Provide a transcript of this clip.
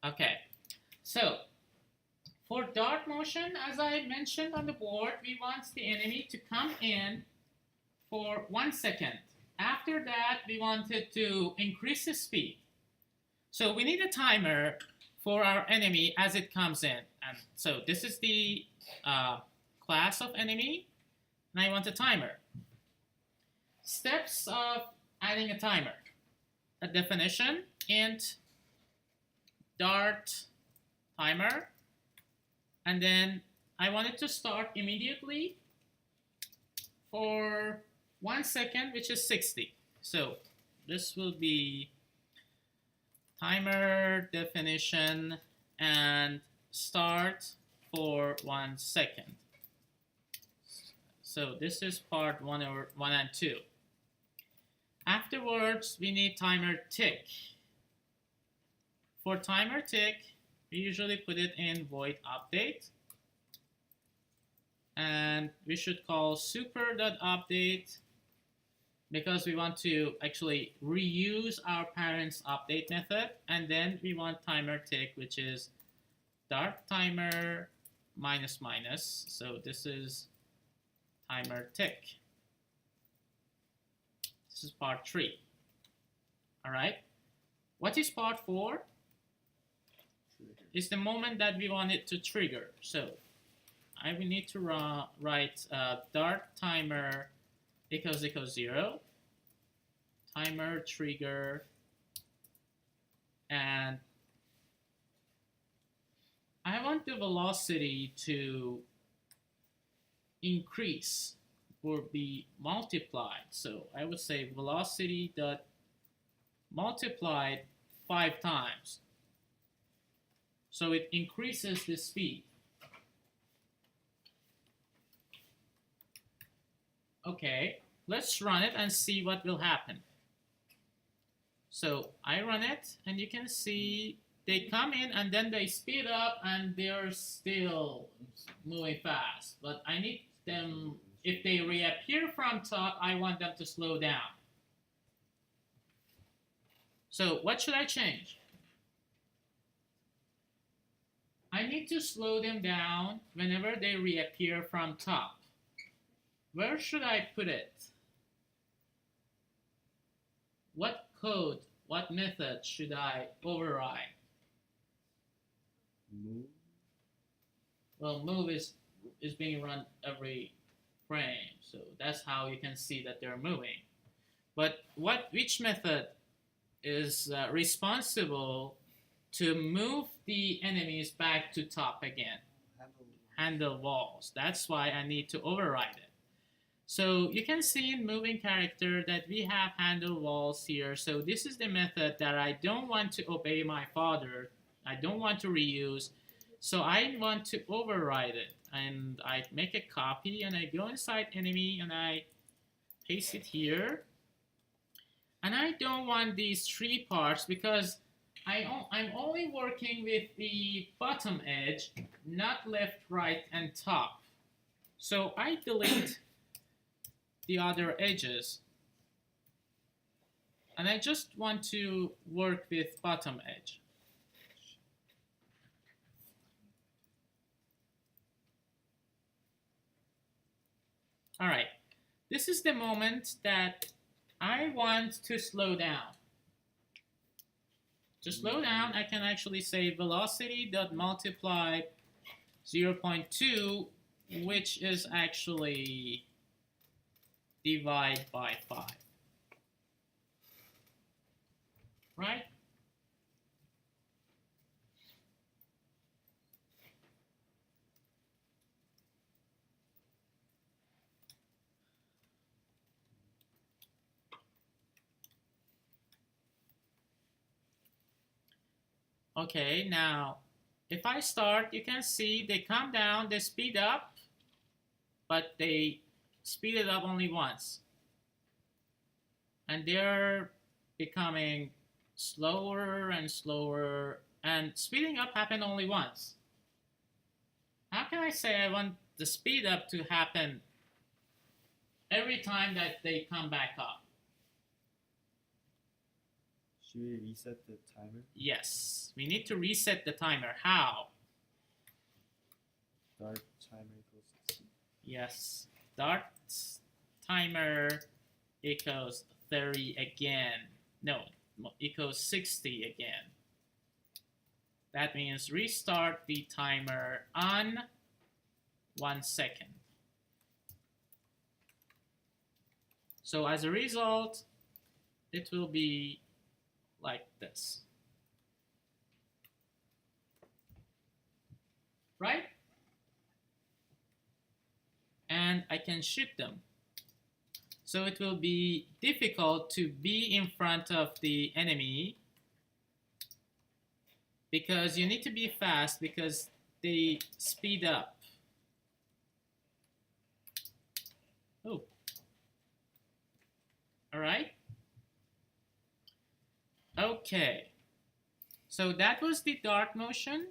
Okay, so for dart motion, as I mentioned on the board, we want the enemy to come in for 1 second. After that, we wanted to increase the speed. So we need a timer for our enemy as it comes in. And so this is the class of enemy, and I want a timer. Steps of adding a timer. A definition, int dart timer, and then I want it to start immediately for 1 second, which is 60. So this will be timer definition and start for 1 second. So this is part 1 and 2. Afterwards, we need timer tick. For timer tick, we usually put it in void update. And we should call super.update because we want to actually reuse our parent's update method. And then we want timer tick, which is dart timer minus minus. So this is timer tick. This is part 3. All right. What is part 4? It's the moment that we want it to trigger. So I will need to write dart timer equals 0, timer trigger, and I want the velocity to increase or be multiplied. So I would say velocity dot multiplied 5 times. So it increases the speed. Okay, let's run it and see what will happen. So I run it, and you can see they come in and then they speed up and they're still moving fast. But I need them, if they reappear from top, I want them to slow down. So what should I change? I need to slow them down whenever they reappear from top. Where should I put it? What code, what method should I override? Move. Well, move is being run every frame, so that's how you can see that they're moving. But which method is responsible to move the enemies back to top again? Handle walls. That's why I need to override it. So you can see in moving character that we have handle walls here. So this is the method that I don't want to obey my father. I don't want to reuse. So I want to override it. And I make a copy and I go inside enemy and I paste it here. And I don't want these 3 parts because I'm only working with the bottom edge, not left, right, and top. So I delete the other edges. And I just want to work with bottom edge. All right, this is the moment that I want to slow down. To slow down, I can actually say velocity dot multiply 0.2, which is actually divide by 5. Right? Okay, now if I start, you can see they come down, they speed up, but they speed it up only once. And they're becoming slower and slower, and speeding up happened only once. How can I say I want the speed up to happen every time that they come back up? Should we reset the timer? Yes, we need to reset the timer. How? Start timer equals 60. Yes, start timer equals 30 again. No, equals 60 again. That means restart the timer on 1 second. So as a result, it will be like this. Right? And I can shoot them. So it will be difficult to be in front of the enemy because you need to be fast because they speed up. Oh. All right. Okay. So that was the dart motion.